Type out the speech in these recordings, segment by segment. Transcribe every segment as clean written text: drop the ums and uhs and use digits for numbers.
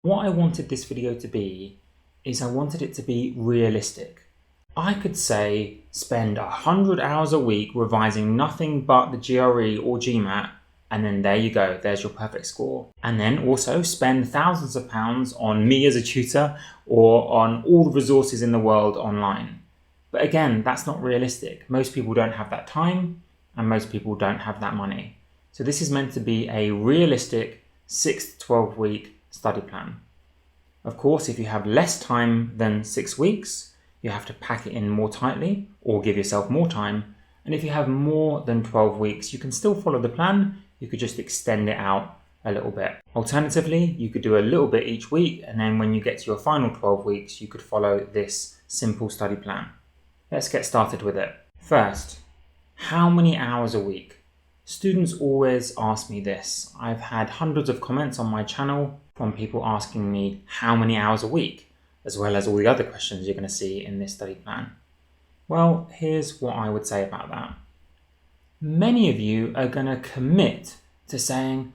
What I wanted this video to be is I wanted it to be realistic. I could say spend 100 hours a week revising nothing but the GRE or GMAT, and then there you go, there's your perfect score. And then also spend thousands of pounds on me as a tutor or on all the resources in the world online. But again, that's not realistic. Most people don't have that time and most people don't have that money. So this is meant to be a realistic 6 to 12 week study plan. Of course, if you have less time than 6 weeks, you have to pack it in more tightly or give yourself more time. And if you have more than 12 weeks, you can still follow the plan. You could just extend it out a little bit. Alternatively, you could do a little bit each week, and then when you get to your final 12 weeks, you could follow this simple study plan. Let's get started with it. First, how many hours a week? Students always ask me this. I've had hundreds of comments on my channel from people asking me how many hours a week, as well as all the other questions you're going to see in this study plan. Well, here's what I would say about that. Many of you are going to commit to saying,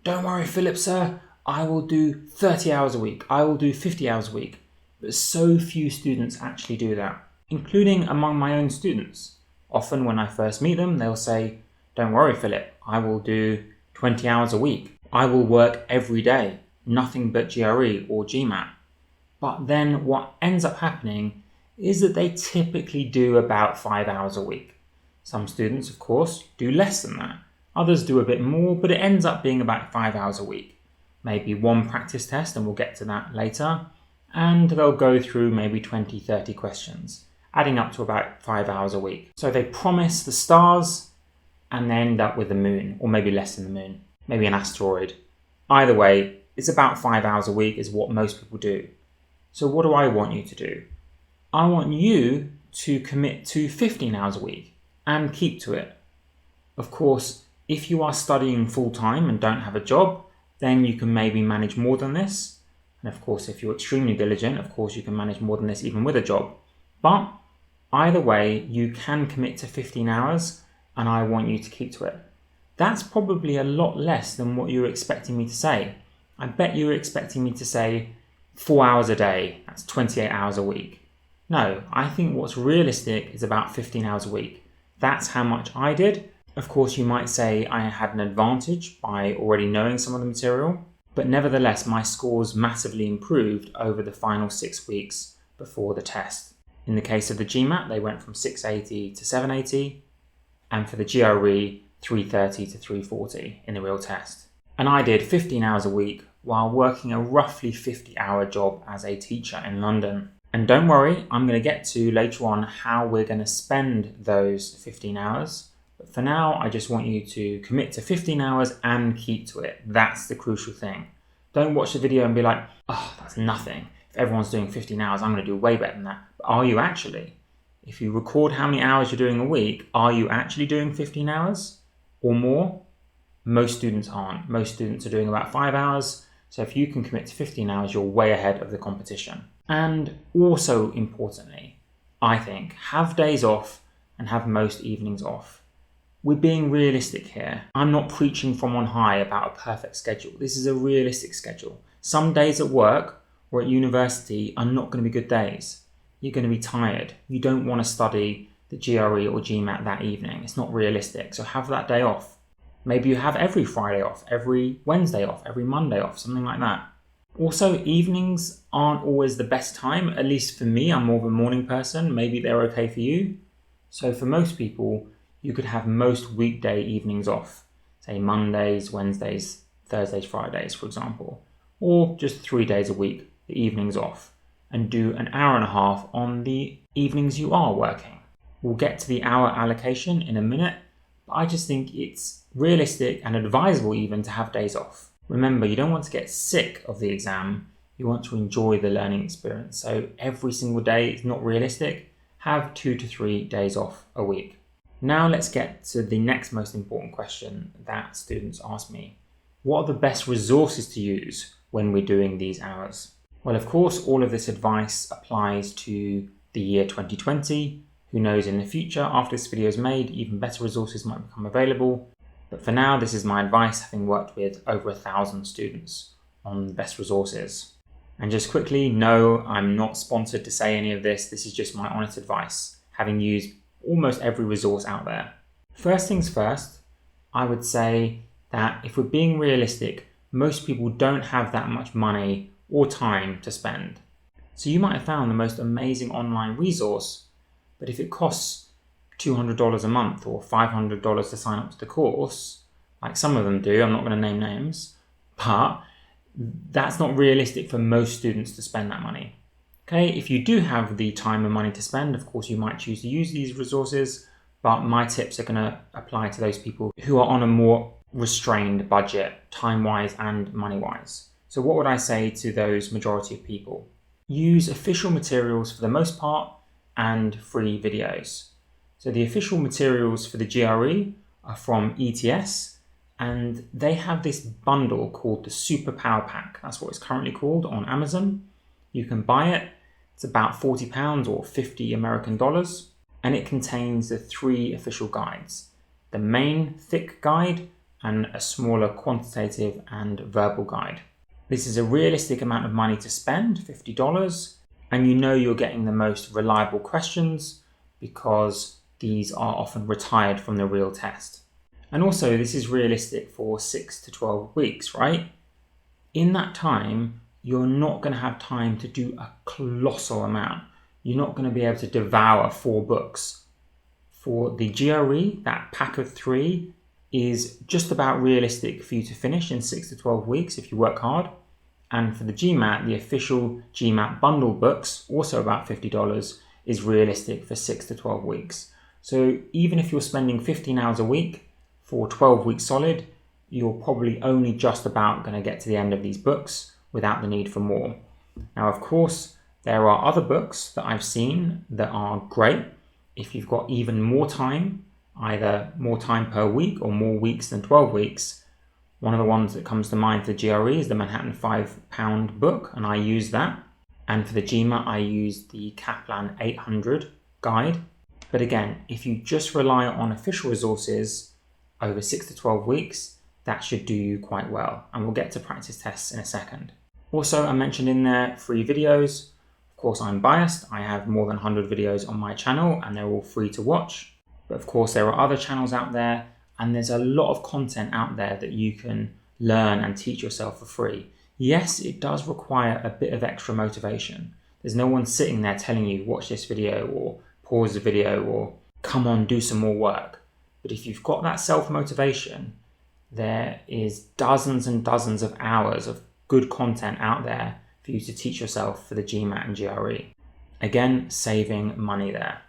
don't worry, Philip, sir, I will do 30 hours a week. I will do 50 hours a week. But so few students actually do that, including among my own students. Often when I first meet them, they'll say, don't worry, Philip, I will do 20 hours a week. I will work every day, nothing but GRE or GMAT. But then what ends up happening is that they typically do about 5 hours a week. Some students, of course, do less than that. Others do a bit more, but it ends up being about 5 hours a week. Maybe one practice test, and we'll get to that later. And they'll go through maybe 20, 30 questions, adding up to about 5 hours a week. So they promise the stars and they end up with the moon, or maybe less than the moon, maybe an asteroid. Either way, it's about 5 hours a week is what most people do. So what do I want you to do? I want you to commit to 15 hours a week and keep to it. Of course, if you are studying full-time and don't have a job, then you can maybe manage more than this. And of course, if you're extremely diligent, of course, you can manage more than this even with a job. But either way, you can commit to 15 hours and I want you to keep to it. That's probably a lot less than what you were expecting me to say. I bet you were expecting me to say 4 hours a day, that's 28 hours a week. No, I think what's realistic is about 15 hours a week. That's how much I did. Of course, you might say I had an advantage by already knowing some of the material, but nevertheless, my scores massively improved over the final 6 weeks before the test. In the case of the GMAT, they went from 680 to 780, and for the GRE, 330 to 340 in the real test. And I did 15 hours a week while working a roughly 50-hour job as a teacher in London. And don't worry, I'm going to get to later on how we're going to spend those 15 hours. But for now, I just want you to commit to 15 hours and keep to it. That's the crucial thing. Don't watch the video and be like, oh, that's nothing. If everyone's doing 15 hours, I'm going to do way better than that. But are you actually? If you record how many hours you're doing a week, are you actually doing 15 hours or more? Most students aren't. Most students are doing about 5 hours. So if you can commit to 15 hours, you're way ahead of the competition. And also importantly, I think, have days off and have most evenings off. We're being realistic here. I'm not preaching from on high about a perfect schedule. This is a realistic schedule. Some days at work or at university are not going to be good days. You're going to be tired. You don't want to study the GRE or GMAT that evening. It's not realistic. So have that day off. Maybe you have every Friday off, every Wednesday off, every Monday off, something like that. Also, evenings aren't always the best time, at least for me. I'm more of a morning person. Maybe they're okay for you. So for most people, you could have most weekday evenings off, say Mondays, Wednesdays, Thursdays, Fridays, for example, or just 3 days a week, the evenings off, and do an hour and a half on the evenings you are working. We'll get to the hour allocation in a minute, but I just think it's realistic and advisable even to have days off. Remember, you don't want to get sick of the exam. You want to enjoy the learning experience. So every single day is not realistic. Have 2 to 3 days off a week. Now let's get to the next most important question that students ask me. What are the best resources to use when we're doing these hours? Well, of course, all of this advice applies to the year 2020. Who knows, in the future, after this video is made, even better resources might become available. But for now, this is my advice, having worked with over 1,000 students. on the best resources. And just quickly, no, I'm not sponsored to say any of this. This is just my honest advice, having used almost every resource out there. First things first, I would say that if we're being realistic, most people don't have that much money or time to spend. So you might have found the most amazing online resource, but if it costs $200 a month or $500 to sign up to the course, like some of them do, I'm not going to name names, but that's not realistic for most students to spend that money. Okay, if you do have the time and money to spend, of course you might choose to use these resources, but my tips are going to apply to those people who are on a more restrained budget, time-wise and money-wise. So what would I say to those majority of people? Use official materials for the most part and free videos. So the official materials for the GRE are from ETS, and they have this bundle called the Super Power Pack. That's what it's currently called on Amazon. You can buy it. It's about £40 or $50 American, and it contains the 3 official guides: the main thick guide and a smaller quantitative and verbal guide. This is a realistic amount of money to spend, $50, and you know you're getting the most reliable questions because these are often retired from the real test. And also this is realistic for 6 to 12 weeks, right? In that time, you're not going to have time to do a colossal amount. You're not going to be able to devour 4 books. For the GRE, that pack of 3 is just about realistic for you to finish in 6 to 12 weeks if you work hard. And for the GMAT, the official GMAT bundle books, also about $50, is realistic for 6 to 12 weeks. So even if you're spending 15 hours a week for 12 weeks solid, you're probably only just about going to get to the end of these books without the need for more. Now, of course, there are other books that I've seen that are great if you've got even more time, either more time per week or more weeks than 12 weeks. One of the ones that comes to mind for GRE is the Manhattan 5-pound book, and I use that. And for the GMAT, I use the Kaplan 800 guide. But again, if you just rely on official resources over 6 to 12 weeks, that should do you quite well. And we'll get to practice tests in a second. Also, I mentioned in there free videos. Of course, I'm biased. I have more than 100 videos on my channel and they're all free to watch. But of course, there are other channels out there, and there's a lot of content out there that you can learn and teach yourself for free. Yes, it does require a bit of extra motivation. There's no one sitting there telling you, watch this video or pause the video or come on, do some more work. But if you've got that self-motivation, there is dozens and dozens of hours of good content out there for you to teach yourself for the GMAT and GRE. Again, saving money there.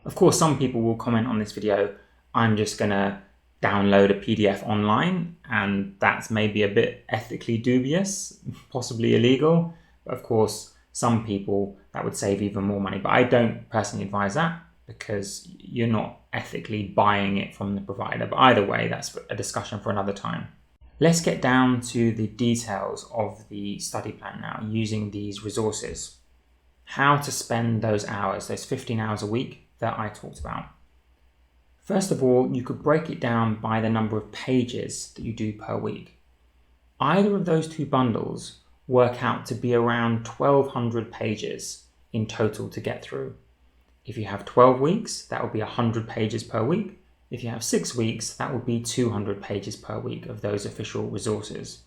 Of course, some people will comment on this video, I'm just gonna download a PDF online, and that's maybe a bit ethically dubious, possibly illegal. But of course, some people that would save even more money. But I don't personally advise that because you're not ethically buying it from the provider. But either way, that's a discussion for another time. Let's get down to the details of the study plan now using these resources. How to spend those hours, those 15 hours a week that I talked about. First of all, you could break it down by the number of pages that you do per week. Either of those 2 bundles work out to be around 1,200 pages in total to get through. If you have 12 weeks, that would be 100 pages per week. If you have 6 weeks, that would be 200 pages per week of those official resources.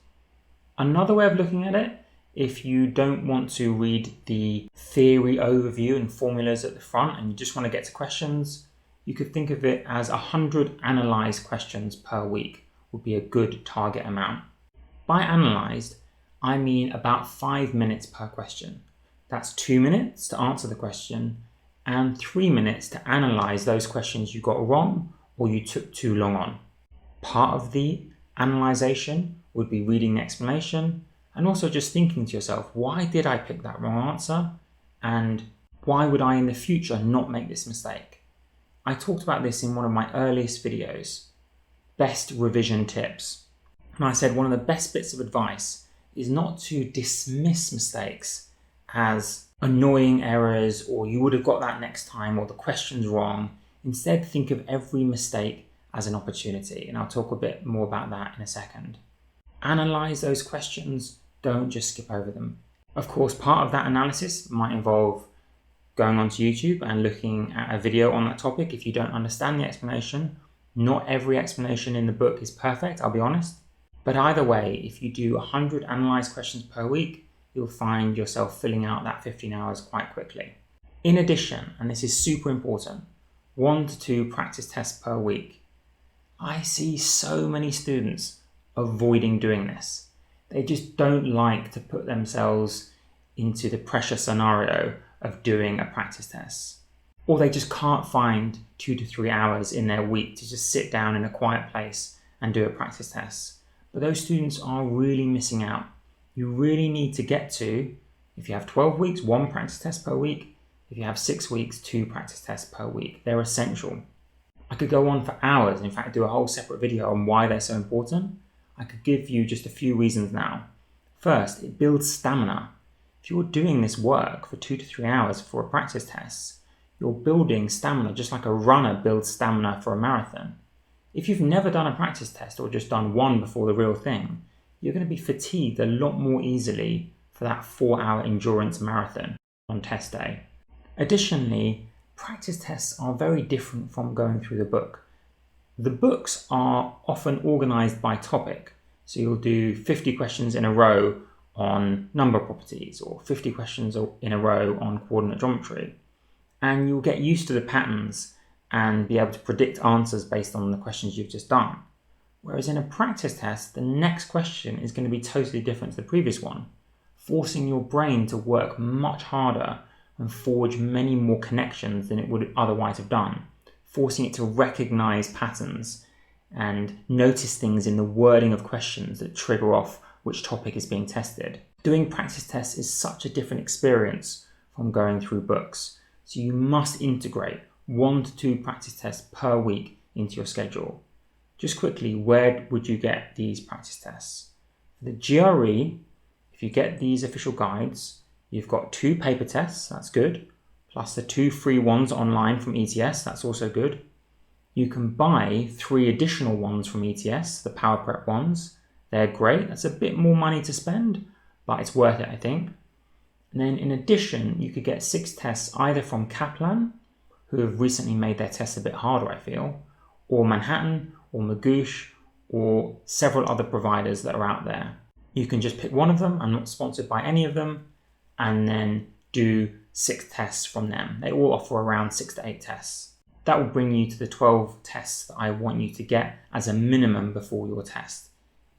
Another way of looking at it, if you don't want to read the theory overview and formulas at the front and you just want to get to questions, you could think of it as 100 analysed questions per week would be a good target amount. By analysed, I mean about 5 minutes per question. That's 2 minutes to answer the question and 3 minutes to analyse those questions you got wrong or you took too long on. Part of the analysation would be reading the explanation and also just thinking to yourself, why did I pick that wrong answer? And why would I in the future not make this mistake? I talked about this in one of my earliest videos, best revision tips. And I said one of the best bits of advice is not to dismiss mistakes as annoying errors or you would have got that next time or the question's wrong. Instead, think of every mistake as an opportunity. And I'll talk a bit more about that in a second. Analyze those questions Don't just skip over them. Of course, part of that analysis might involve going onto YouTube and looking at a video on that topic if you don't understand the explanation. Not every explanation in the book is perfect, I'll be honest. But either way, if you do 100 analysed questions per week, you'll find yourself filling out that 15 hours quite quickly. In addition, and this is super important, 1 to 2 practice tests per week. I see so many students avoiding doing this. They just don't like to put themselves into the pressure scenario of doing a practice test. Or they just can't find 2 to 3 hours in their week to just sit down in a quiet place and do a practice test. But those students are really missing out. You really need to get to, if you have 12 weeks, 1 practice test per week. If you have 6 weeks, 2 practice tests per week. They're essential. I could go on for hours, in fact do a whole separate video on why they're so important. I could give you just a few reasons now. First, it builds stamina. If you're doing this work for 2 to 3 hours for a practice test, you're building stamina just like a runner builds stamina for a marathon. If you've never done a practice test or just done one before the real thing, you're going to be fatigued a lot more easily for that 4-hour endurance marathon on test day. Additionally, practice tests are very different from going through the book. The books are often organized by topic. So you'll do 50 questions in a row on number properties or 50 questions in a row on coordinate geometry. And you'll get used to the patterns and be able to predict answers based on the questions you've just done. Whereas in a practice test, the next question is going to be totally different to the previous one, forcing your brain to work much harder and forge many more connections than it would otherwise have done, forcing it to recognize patterns and notice things in the wording of questions that trigger off which topic is being tested. Doing practice tests is such a different experience from going through books, so you must integrate 1 to 2 practice tests per week into your schedule. Just quickly, where would you get these practice tests? For the GRE, if you get these official guides, you've got 2 paper tests, that's good, plus the 2 free ones online from ETS, that's also good. You can buy 3 additional ones from ETS, the Power Prep ones. They're great, that's a bit more money to spend, but it's worth it, I think. And then in addition, you could get 6 tests either from Kaplan, who have recently made their tests a bit harder, I feel, or Manhattan, or Magoosh, or several other providers that are out there. You can just pick one of them, I'm not sponsored by any of them, and then do 6 tests from them. They all offer around 6 to 8 tests. That will bring you to the 12 tests that I want you to get as a minimum before your test.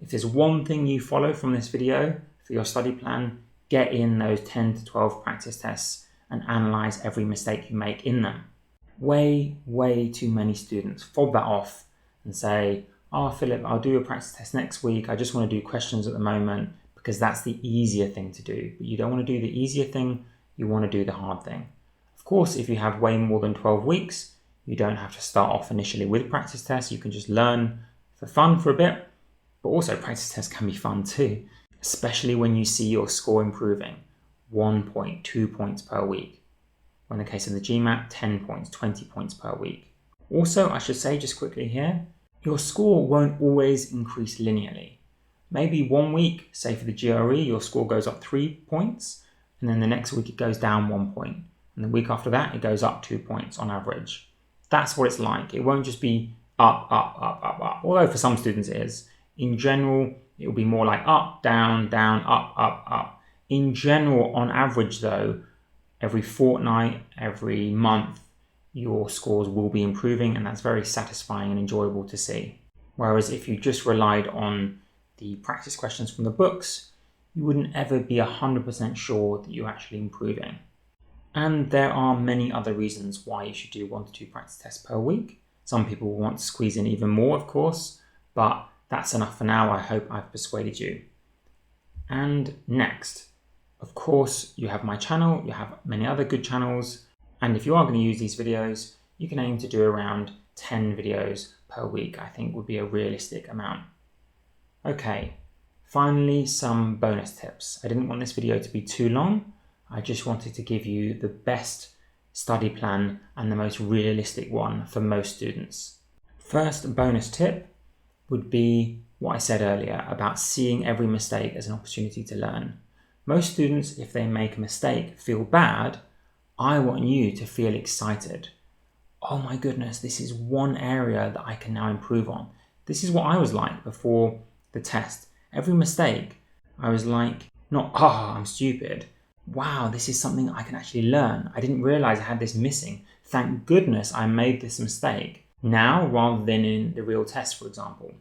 If there's one thing you follow from this video for your study plan, get in those 10 to 12 practice tests and analyze every mistake you make in them. Way too many students fob that off and say, oh Philip, I'll do a practice test next week. I just want to do questions at the moment because that's the easier thing to do. But you don't want to do the easier thing, you want to do the hard thing. Of course, if you have way more than 12 weeks, you don't have to start off initially with practice tests. You can just learn for fun for a bit, but also practice tests can be fun too, especially when you see your score improving 1 point, 2 points per week. Or in the case of the GMAT, 10 points, 20 points per week. Also, I should say just quickly here, your score won't always increase linearly. Maybe 1 week, say for the GRE, your score goes up 3 points, and then the next week it goes down 1 point. And the week after that, it goes up 2 points on average. That's what it's like. It won't just be up, although for some students it is. In general, it will be more like up, down, up. In general, on average though, every fortnight, every month, your scores will be improving, and that's very satisfying and enjoyable to see. Whereas if you just relied on the practice questions from the books, you wouldn't ever be 100% sure that you're actually improving. And there are many other reasons why you should do 1 to 2 practice tests per week. Some people will want to squeeze in even more, of course, but that's enough for now. I hope I've persuaded you. And next, of course, you have my channel, you have many other good channels, and if you are going to use these videos, you can aim to do around 10 videos per week, I think would be a realistic amount. Okay, finally, some bonus tips. I didn't want this video to be too long. I just wanted to give you the best study plan and the most realistic one for most students. First bonus tip would be what I said earlier about seeing every mistake as an opportunity to learn. Most students, if they make a mistake, feel bad. I want you to feel excited. Oh my goodness, this is one area that I can now improve on. This is what I was like before the test. Every mistake, I was like, not, I'm stupid. Wow, this is something I can actually learn. I didn't realize I had this missing. Thank goodness I made this mistake. Now, rather than in the real test, for example.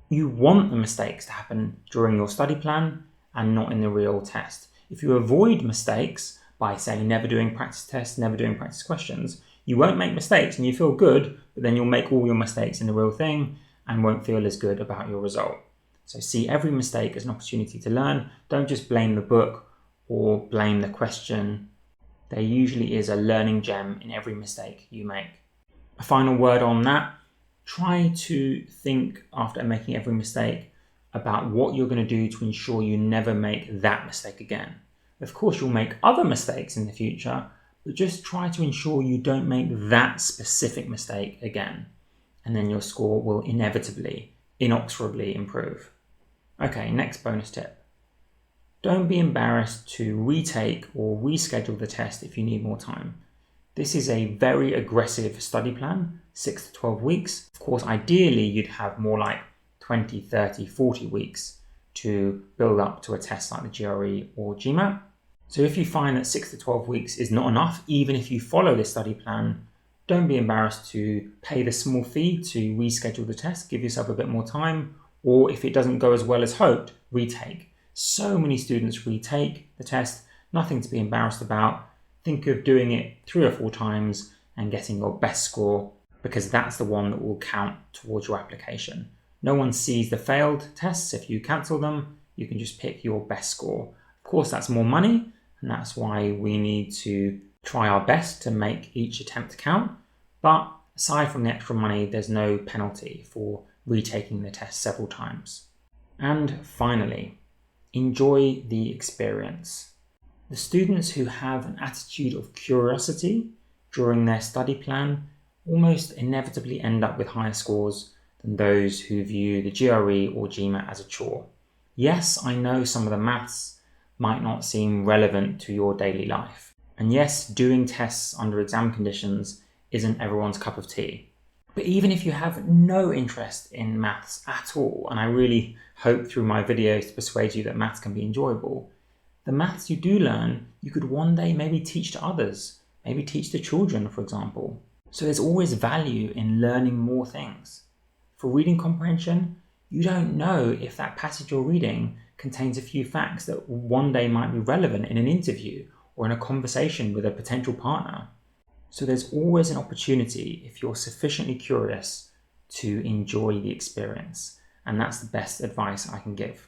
You want the mistakes to happen during your study plan and not in the real test. If you avoid mistakes by, say, never doing practice tests, never doing practice questions, you won't make mistakes and you feel good, but then you'll make all your mistakes in the real thing and won't feel as good about your result. So see every mistake as an opportunity to learn. Don't just blame the book or blame the question. There usually is a learning gem in every mistake you make. A final word on that. Try to think after making every mistake about what you're going to do to ensure you never make that mistake again. Of course, you'll make other mistakes in the future, but just try to ensure you don't make that specific mistake again. And then your score will inevitably, inexorably improve. Okay, next bonus tip. Don't be embarrassed to retake or reschedule the test if you need more time. This is a very aggressive study plan, 6 to 12 weeks. Of course, ideally, you'd have more like 20, 30, 40 weeks to build up to a test like the GRE or GMAT. So if you find that 6 to 12 weeks is not enough, even if you follow this study plan, don't be embarrassed to pay the small fee to reschedule the test, give yourself a bit more time, or if it doesn't go as well as hoped, retake. So many students retake the test, nothing to be embarrassed about. Think of doing it 3 or 4 times and getting your best score, because that's the one that will count towards your application. No one sees the failed tests. If you cancel them, you can just pick your best score. Of course, that's more money, and that's why we need to try our best to make each attempt count. But aside from the extra money, there's no penalty for retaking the test several times. And finally, enjoy the experience. The students who have an attitude of curiosity during their study plan almost inevitably end up with higher scores than those who view the GRE or GMAT as a chore. Yes, I know some of the maths might not seem relevant to your daily life. And yes, doing tests under exam conditions isn't everyone's cup of tea. But even if you have no interest in maths at all, and I really hope through my videos to persuade you that maths can be enjoyable, the maths you do learn, you could one day maybe teach to others, maybe teach to children, for example. So there's always value in learning more things. For reading comprehension, you don't know if that passage you're reading contains a few facts that one day might be relevant in an interview or in a conversation with a potential partner. So there's always an opportunity, if you're sufficiently curious, to enjoy the experience. And that's the best advice I can give.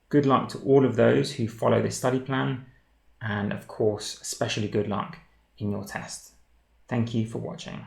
Good luck to all of those who follow this study plan, and of course, especially good luck in your test. Thank you for watching.